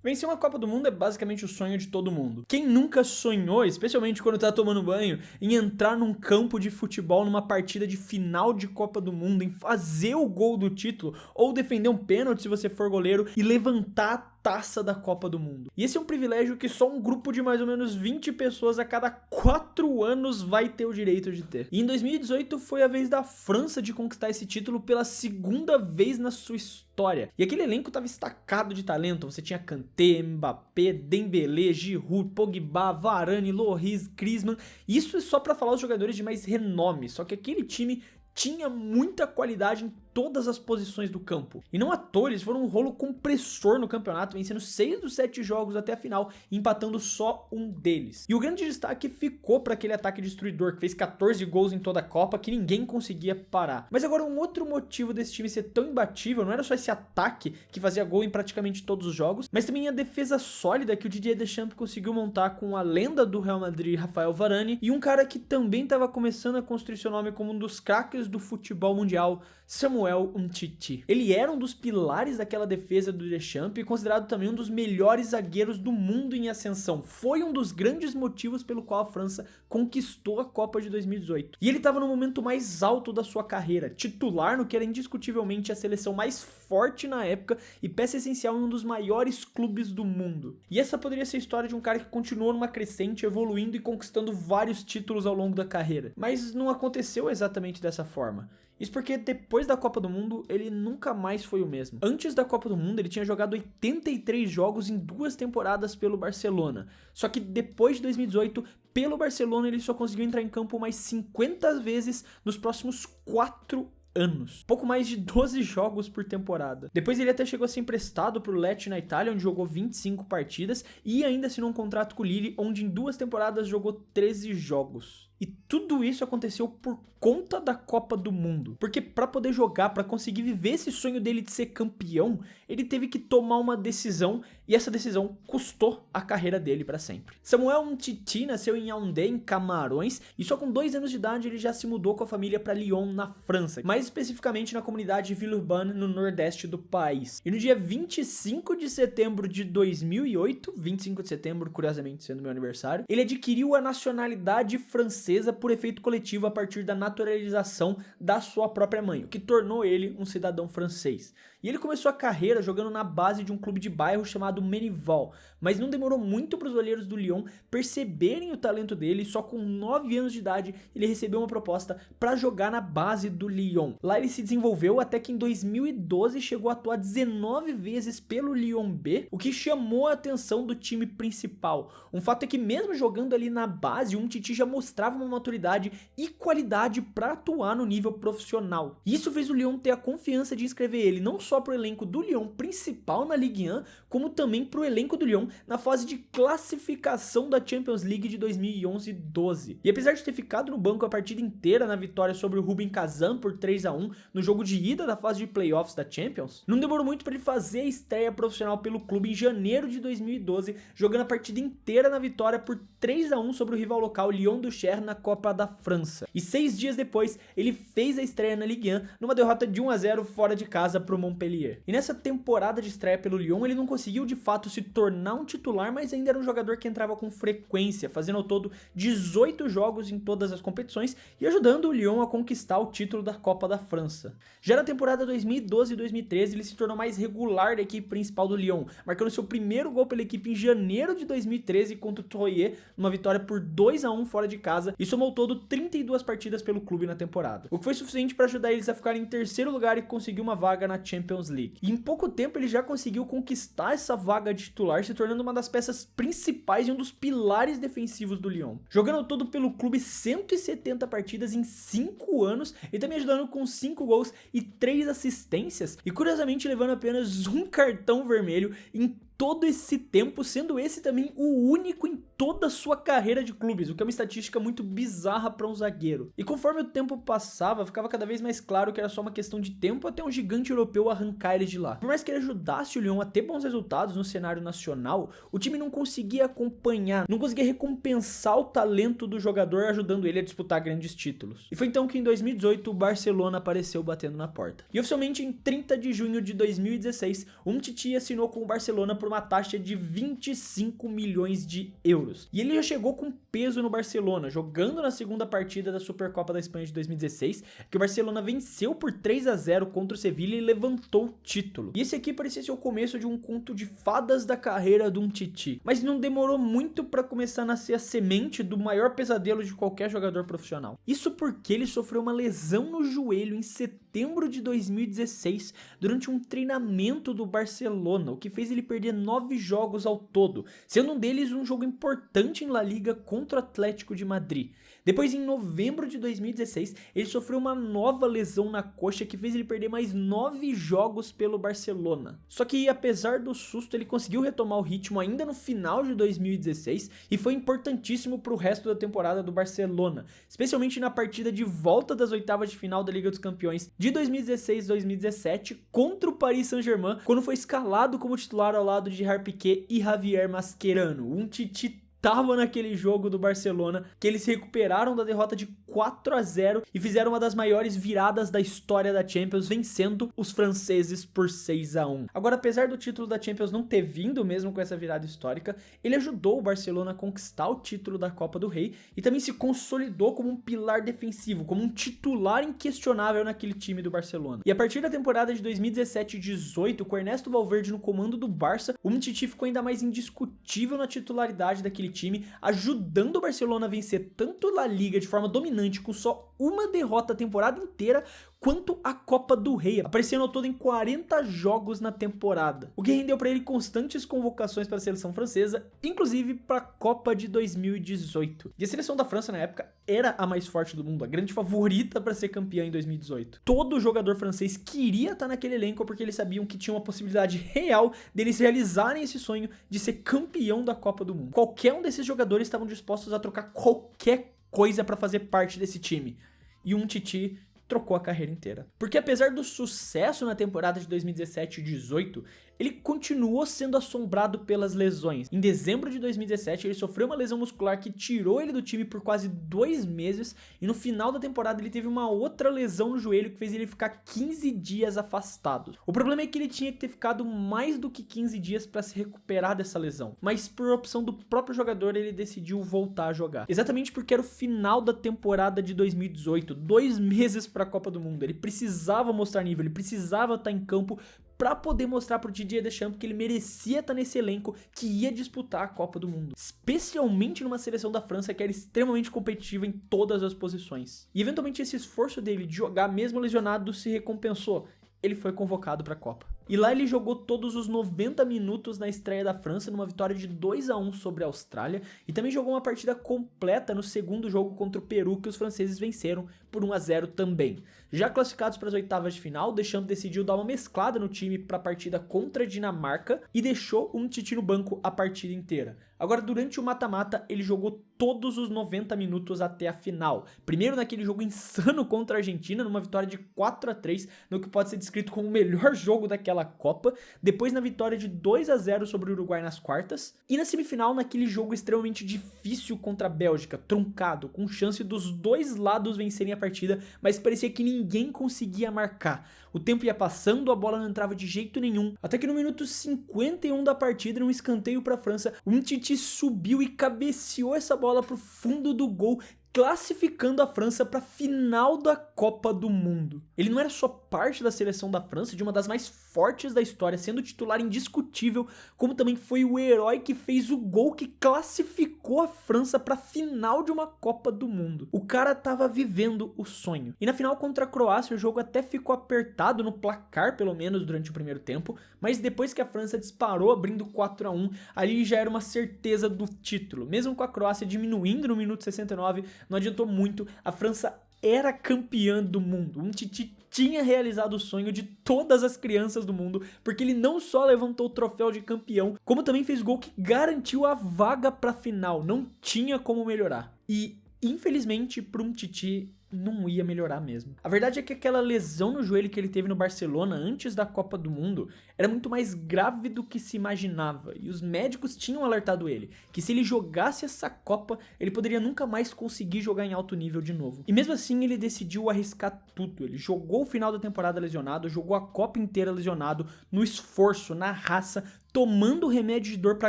Vencer uma Copa do Mundo é basicamente o sonho de todo mundo. Quem nunca sonhou, especialmente quando tá tomando banho, em entrar num campo de futebol numa partida de final de Copa do Mundo, em fazer o gol do título, ou defender um pênalti se você for goleiro, e levantar a taça da Copa do Mundo. E esse é um privilégio que só um grupo de mais ou menos 20 pessoas a cada 4 anos vai ter o direito de ter. E em 2018 foi a vez da França de conquistar esse título pela segunda vez na sua história. E aquele elenco estava estacado de talento. Você tinha Kanté, Mbappé, Dembélé, Giroud, Pogba, Varane, Lloris, Griezmann. Isso é só para falar os jogadores de mais renome. Só que aquele time tinha muita qualidade em todas as posições do campo. E não à toa, eles foram um rolo compressor no campeonato, vencendo 6 dos 7 jogos até a final, empatando só um deles. E o grande destaque ficou para aquele ataque destruidor, que fez 14 gols em toda a Copa, que ninguém conseguia parar. Mas agora, um outro motivo desse time ser tão imbatível não era só esse ataque, que fazia gol em praticamente todos os jogos, mas também a defesa sólida que o Didier Deschamps conseguiu montar com a lenda do Real Madrid, Rafael Varane, e um cara que também estava começando a construir seu nome como um dos craques do futebol mundial, Samuel Umtiti. Ele era um dos pilares daquela defesa do Deschamps e considerado também um dos melhores zagueiros do mundo em ascensão. Foi um dos grandes motivos pelo qual a França conquistou a Copa de 2018. E ele estava no momento mais alto da sua carreira, titular no que era indiscutivelmente a seleção mais forte na época e peça essencial em um dos maiores clubes do mundo. E essa poderia ser a história de um cara que continuou numa crescente, evoluindo e conquistando vários títulos ao longo da carreira. Mas não aconteceu exatamente dessa forma. Isso porque depois da Copa do Mundo, ele nunca mais foi o mesmo. Antes da Copa do Mundo, ele tinha jogado 83 jogos em 2 temporadas pelo Barcelona. Só que depois de 2018, pelo Barcelona, ele só conseguiu entrar em campo mais 50 vezes nos próximos 4 anos. Pouco mais de 12 jogos por temporada. Depois ele até chegou a ser emprestado pro Lecce na Itália, onde jogou 25 partidas e ainda assinou um contrato com o Lille, onde em 2 temporadas jogou 13 jogos. E tudo isso aconteceu por conta da Copa do Mundo. Porque para poder jogar, para conseguir viver esse sonho dele de ser campeão, ele teve que tomar uma decisão e essa decisão custou a carreira dele para sempre. Samuel Umtiti nasceu em Yaoundé, em Camarões, e só com 2 anos de idade ele já se mudou com a família para Lyon, na França, mais especificamente na comunidade de Villeurbanne, no nordeste do país. E no dia 25 de setembro de 2008, 25 de setembro, curiosamente sendo meu aniversário, ele adquiriu a nacionalidade francesa por efeito coletivo a partir da naturalização da sua própria mãe, o que tornou ele um cidadão francês. E ele começou a carreira jogando na base de um clube de bairro chamado Menival, mas não demorou muito para os olheiros do Lyon perceberem o talento dele, e só com 9 anos de idade ele recebeu uma proposta para jogar na base do Lyon. Lá ele se desenvolveu até que em 2012 chegou a atuar 19 vezes pelo Lyon B, o que chamou a atenção do time principal. Um fato é que mesmo jogando ali na base, o Umtiti já mostrava uma maturidade e qualidade para atuar no nível profissional. Isso fez o Lyon ter a confiança de inscrever ele não só para o elenco do Lyon principal na Ligue 1, como também para o elenco do Lyon na fase de classificação da Champions League de 2011-12. E apesar de ter ficado no banco a partida inteira na vitória sobre o Rubin Kazan por 3-1 no jogo de ida da fase de playoffs da Champions, não demorou muito para ele fazer a estreia profissional pelo clube em janeiro de 2012, jogando a partida inteira na vitória por 3-1 sobre o rival local Lyon do Cher na Copa da França. E 6 dias depois, ele fez a estreia na Ligue 1 numa derrota de 1-0 fora de casa para o Montpellier. E nessa temporada de estreia pelo Lyon, ele não conseguiu de fato se tornar um titular, mas ainda era um jogador que entrava com frequência, fazendo ao todo 18 jogos em todas as competições e ajudando o Lyon a conquistar o título da Copa da França. Já na temporada 2012 e 2013, ele se tornou mais regular da equipe principal do Lyon, marcando seu primeiro gol pela equipe em janeiro de 2013 contra o Troyes, numa vitória por 2-1 fora de casa, e somou ao todo 32 partidas pelo clube na temporada, o que foi suficiente para ajudar eles a ficarem em terceiro lugar e conseguir uma vaga na Champions League. E em pouco tempo ele já conseguiu conquistar essa vaga de titular, se tornando uma das peças principais e um dos pilares defensivos do Lyon. Jogando ao todo pelo clube 170 partidas em 5 anos e também ajudando com 5 gols e 3 assistências, e curiosamente levando apenas um cartão vermelho em todo esse tempo, sendo esse também o único em toda a sua carreira de clubes, o que é uma estatística muito bizarra para um zagueiro. E conforme o tempo passava, ficava cada vez mais claro que era só uma questão de tempo até um gigante europeu arrancar ele de lá. Por mais que ele ajudasse o Lyon a ter bons resultados no cenário nacional, o time não conseguia acompanhar, não conseguia recompensar o talento do jogador, ajudando ele a disputar grandes títulos. E foi então que em 2018 o Barcelona apareceu batendo na porta. E oficialmente em 30 de junho de 2016, o Umtiti assinou com o Barcelona por por uma taxa de 25 milhões de euros. E ele já chegou com peso no Barcelona, jogando na segunda partida da Supercopa da Espanha de 2016, que o Barcelona venceu por 3-0 contra o Sevilla e levantou o título. E esse aqui parecia ser o começo de um conto de fadas da carreira de um Titi, mas não demorou muito para começar a nascer a semente do maior pesadelo de qualquer jogador profissional. Isso porque ele sofreu uma lesão no joelho em setembro de 2016 durante um treinamento do Barcelona, o que fez ele perder 9 jogos ao todo, sendo um deles um jogo importante em La Liga contra o Atlético de Madrid. Depois, em novembro de 2016, ele sofreu uma nova lesão na coxa que fez ele perder mais 9 jogos pelo Barcelona. Só que, apesar do susto, ele conseguiu retomar o ritmo ainda no final de 2016 e foi importantíssimo para o resto da temporada do Barcelona, especialmente na partida de volta das oitavas de final da Liga dos Campeões de 2016-2017 contra o Paris Saint-Germain, quando foi escalado como titular ao lado de Gerard Piqué e Javier Mascherano. Um Titi tava naquele jogo do Barcelona, que eles se recuperaram da derrota de 4-0 e fizeram uma das maiores viradas da história da Champions, vencendo os franceses por 6-1. Agora, apesar do título da Champions não ter vindo mesmo com essa virada histórica, ele ajudou o Barcelona a conquistar o título da Copa do Rei e também se consolidou como um pilar defensivo, como um titular inquestionável naquele time do Barcelona. E a partir da temporada de 2017-18, com Ernesto Valverde no comando do Barça, o Umtiti ficou ainda mais indiscutível na titularidade daquele time, ajudando o Barcelona a vencer tanto La Liga de forma dominante com só uma derrota a temporada inteira, quanto a Copa do Rei, aparecendo ao todo em 40 jogos na temporada, o que rendeu para ele constantes convocações para a seleção francesa, inclusive para a Copa de 2018. E a seleção da França na época era a mais forte do mundo, a grande favorita para ser campeã em 2018. Todo jogador francês queria estar naquele elenco porque eles sabiam que tinha uma possibilidade real deles realizarem esse sonho de ser campeão da Copa do Mundo. Qualquer um desses jogadores estavam dispostos a trocar qualquer coisa para fazer parte desse time. E um Titi trocou a carreira inteira. Porque apesar do sucesso na temporada de 2017 e 2018, ele continuou sendo assombrado pelas lesões. Em dezembro de 2017, ele sofreu uma lesão muscular que tirou ele do time por quase 2 meses, e no final da temporada ele teve uma outra lesão no joelho que fez ele ficar 15 dias afastado. O problema é que ele tinha que ter ficado mais do que 15 dias para se recuperar dessa lesão, mas por opção do próprio jogador ele decidiu voltar a jogar. Exatamente porque era o final da temporada de 2018, 2 meses para a Copa do Mundo. Ele precisava mostrar nível, ele precisava estar em campo para poder mostrar pro Didier Deschamps que ele merecia estar nesse elenco que ia disputar a Copa do Mundo, especialmente numa seleção da França que era extremamente competitiva em todas as posições. E eventualmente esse esforço dele de jogar mesmo lesionado se recompensou. Ele foi convocado para a Copa. E lá ele jogou todos os 90 minutos na estreia da França numa vitória de 2-1 sobre a Austrália, e também jogou uma partida completa no segundo jogo contra o Peru, que os franceses venceram por 1-0 também. Já classificados para as oitavas de final, Deschamps decidiu dar uma mesclada no time para a partida contra a Dinamarca e deixou um Titi no banco a partida inteira. Agora, durante o mata-mata, ele jogou todos os 90 minutos até a final. Primeiro naquele jogo insano contra a Argentina, numa vitória de 4-3, no que pode ser descrito como o melhor jogo daquela Copa. Depois na vitória de 2-0 sobre o Uruguai nas quartas. E na semifinal, naquele jogo extremamente difícil contra a Bélgica, truncado, com chance dos dois lados vencerem a partida, mas parecia que ninguém conseguia marcar. O tempo ia passando, a bola não entrava de jeito nenhum, até que no minuto 51 da partida, num escanteio para a França, um Titi subiu e cabeceou essa bola pro fundo do gol, classificando a França para a final da Copa do Mundo. Ele não era só parte da seleção da França, de uma das mais fortes da história, sendo titular indiscutível, como também foi o herói que fez o gol que classificou a França para a final de uma Copa do Mundo. O cara tava vivendo o sonho. E na final contra a Croácia, o jogo até ficou apertado no placar, pelo menos durante o primeiro tempo, mas depois que a França disparou abrindo 4-1, ali já era uma certeza do título. Mesmo com a Croácia diminuindo no minuto 69, não adiantou muito, a França era campeã do mundo. Um Titi tinha realizado o sonho de todas as crianças do mundo, porque ele não só levantou o troféu de campeão, como também fez gol que garantiu a vaga para a final. Não tinha como melhorar. E, infelizmente, para um Titi não ia melhorar mesmo. A verdade é que aquela lesão no joelho que ele teve no Barcelona antes da Copa do Mundo era muito mais grave do que se imaginava, e os médicos tinham alertado ele que se ele jogasse essa Copa, ele poderia nunca mais conseguir jogar em alto nível de novo. E mesmo assim ele decidiu arriscar tudo. Ele jogou o final da temporada lesionado, jogou a Copa inteira lesionado, no esforço, na raça, tomando remédio de dor pra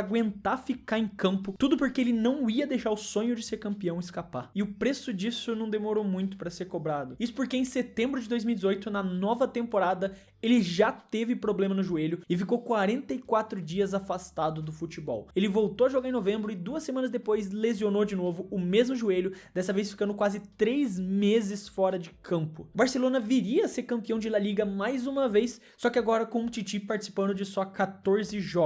aguentar ficar em campo, tudo porque ele não ia deixar o sonho de ser campeão escapar. E o preço disso não demorou muito pra ser cobrado. Isso porque em setembro de 2018, na nova temporada, ele já teve problema no joelho e ficou 44 dias afastado do futebol. Ele voltou a jogar em novembro e 2 semanas depois lesionou de novo o mesmo joelho, dessa vez ficando quase 3 meses fora de campo. O Barcelona viria a ser campeão de La Liga mais uma vez, só que agora com o Titi participando de só 14 jogos.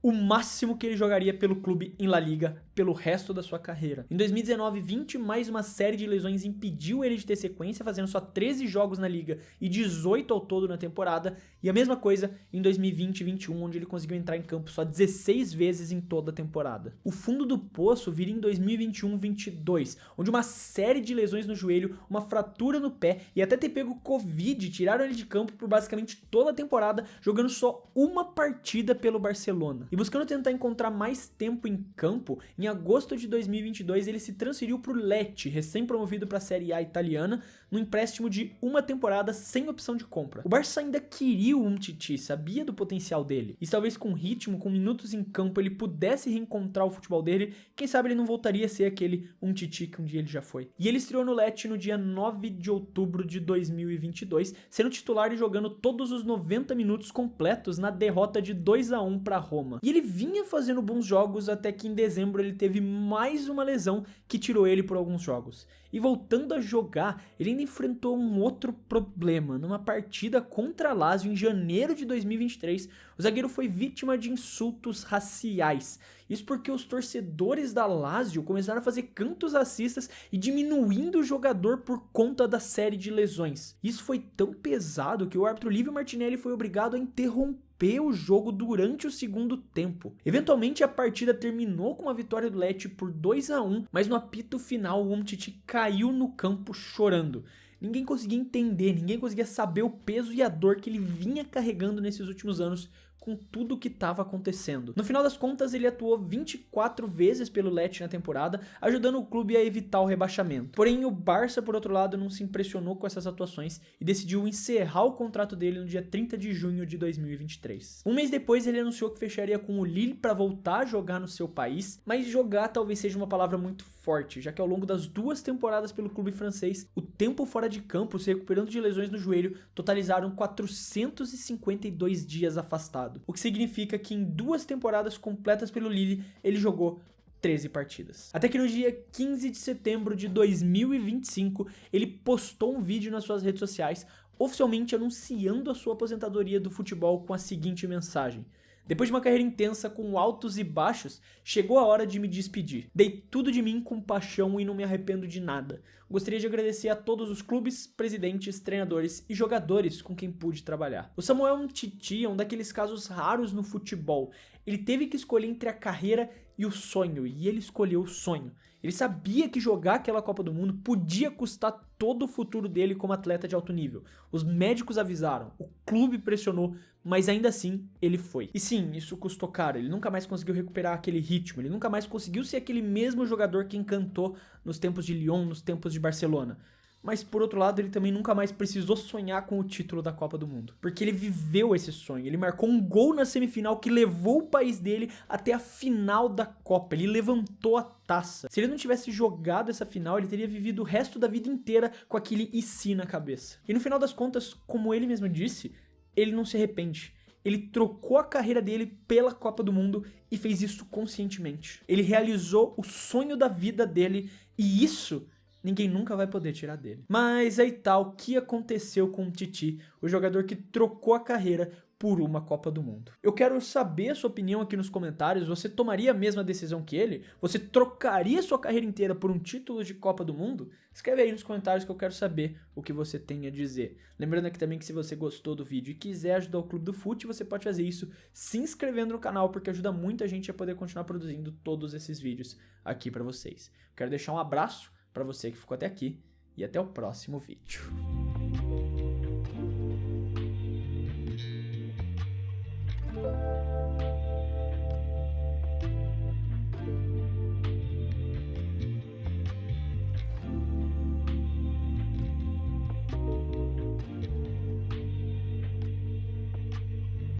O máximo que ele jogaria pelo clube em La Liga pelo resto da sua carreira. Em 2019-20, mais uma série de lesões impediu ele de ter sequência, fazendo só 13 jogos na Liga e 18 ao todo na temporada, e a mesma coisa em 2020-21, onde ele conseguiu entrar em campo só 16 vezes em toda a temporada. O fundo do poço viria em 2021-22, onde uma série de lesões no joelho, uma fratura no pé e até ter pego Covid tiraram ele de campo por basicamente toda a temporada, jogando só uma partida pelo Barcelona. E buscando tentar encontrar mais tempo em campo, em agosto de 2022 ele se transferiu para o Lecce, recém-promovido para a Série A italiana, no empréstimo de uma temporada sem opção de compra. O Barça ainda queria o Umtiti, sabia do potencial dele, e talvez com ritmo, com minutos em campo, ele pudesse reencontrar o futebol dele, quem sabe ele não voltaria a ser aquele Umtiti que um dia ele já foi. E ele estreou no Lecce no dia 9 de outubro de 2022, sendo titular e jogando todos os 90 minutos completos na derrota de 2-1 para Roma. E ele vinha fazendo bons jogos até que em dezembro ele teve mais uma lesão que tirou ele por alguns jogos. E voltando a jogar, ele ainda enfrentou um outro problema. Numa partida contra a Lazio em janeiro de 2023, o zagueiro foi vítima de insultos raciais. Isso porque os torcedores da Lazio começaram a fazer cantos racistas e diminuindo o jogador por conta da série de lesões. Isso foi tão pesado que o árbitro Livio Martinelli foi obrigado a interromper o jogo durante o segundo tempo. Eventualmente a partida terminou com a vitória do Lecce por 2-1, mas no apito final o Umtiti caiu no campo chorando. Ninguém conseguia entender, ninguém conseguia saber o peso e a dor que ele vinha carregando nesses últimos anos com tudo o que estava acontecendo. No final das contas, ele atuou 24 vezes pelo Lecce na temporada, ajudando o clube a evitar o rebaixamento. Porém, o Barça, por outro lado, não se impressionou com essas atuações e decidiu encerrar o contrato dele no dia 30 de junho de 2023. Um mês depois, ele anunciou que fecharia com o Lille para voltar a jogar no seu país, mas jogar talvez seja uma palavra muito forte, já que ao longo das 2 temporadas pelo clube francês, o tempo fora de campo, se recuperando de lesões no joelho, totalizaram 452 dias afastado. O que significa que em 2 temporadas completas pelo Lille, ele jogou 13 partidas. Até que no dia 15 de setembro de 2025, ele postou um vídeo nas suas redes sociais, oficialmente anunciando a sua aposentadoria do futebol com a seguinte mensagem: depois de uma carreira intensa com altos e baixos, chegou a hora de me despedir. Dei tudo de mim com paixão e não me arrependo de nada. Gostaria de agradecer a todos os clubes, presidentes, treinadores e jogadores com quem pude trabalhar. O Samuel Umtiti é um daqueles casos raros no futebol. Ele teve que escolher entre a carreira e o sonho, e ele escolheu o sonho. Ele sabia que jogar aquela Copa do Mundo podia custar todo o futuro dele como atleta de alto nível. Os médicos avisaram, o clube pressionou, mas ainda assim ele foi. E sim, isso custou caro, ele nunca mais conseguiu recuperar aquele ritmo, ele nunca mais conseguiu ser aquele mesmo jogador que encantou nos tempos de Lyon, nos tempos de Barcelona. Mas por outro lado, ele também nunca mais precisou sonhar com o título da Copa do Mundo, porque ele viveu esse sonho, ele marcou um gol na semifinal que levou o país dele até a final da Copa, ele levantou a taça. Se ele não tivesse jogado essa final, ele teria vivido o resto da vida inteira com aquele "e se" na cabeça. E no final das contas, como ele mesmo disse, ele não se arrepende. Ele trocou a carreira dele pela Copa do Mundo e fez isso conscientemente. Ele realizou o sonho da vida dele e isso ninguém nunca vai poder tirar dele. Mas aí tá, o que aconteceu com o Titi, o jogador que trocou a carreira por uma Copa do Mundo? Eu quero saber a sua opinião aqui nos comentários. Você tomaria a mesma decisão que ele? Você trocaria sua carreira inteira por um título de Copa do Mundo? Escreve aí nos comentários que eu quero saber o que você tem a dizer. Lembrando aqui também que se você gostou do vídeo e quiser ajudar o Clube do Fute, você pode fazer isso se inscrevendo no canal, porque ajuda muita gente a poder continuar produzindo todos esses vídeos aqui pra vocês. Quero deixar um abraço pra você que ficou até aqui e até o próximo vídeo.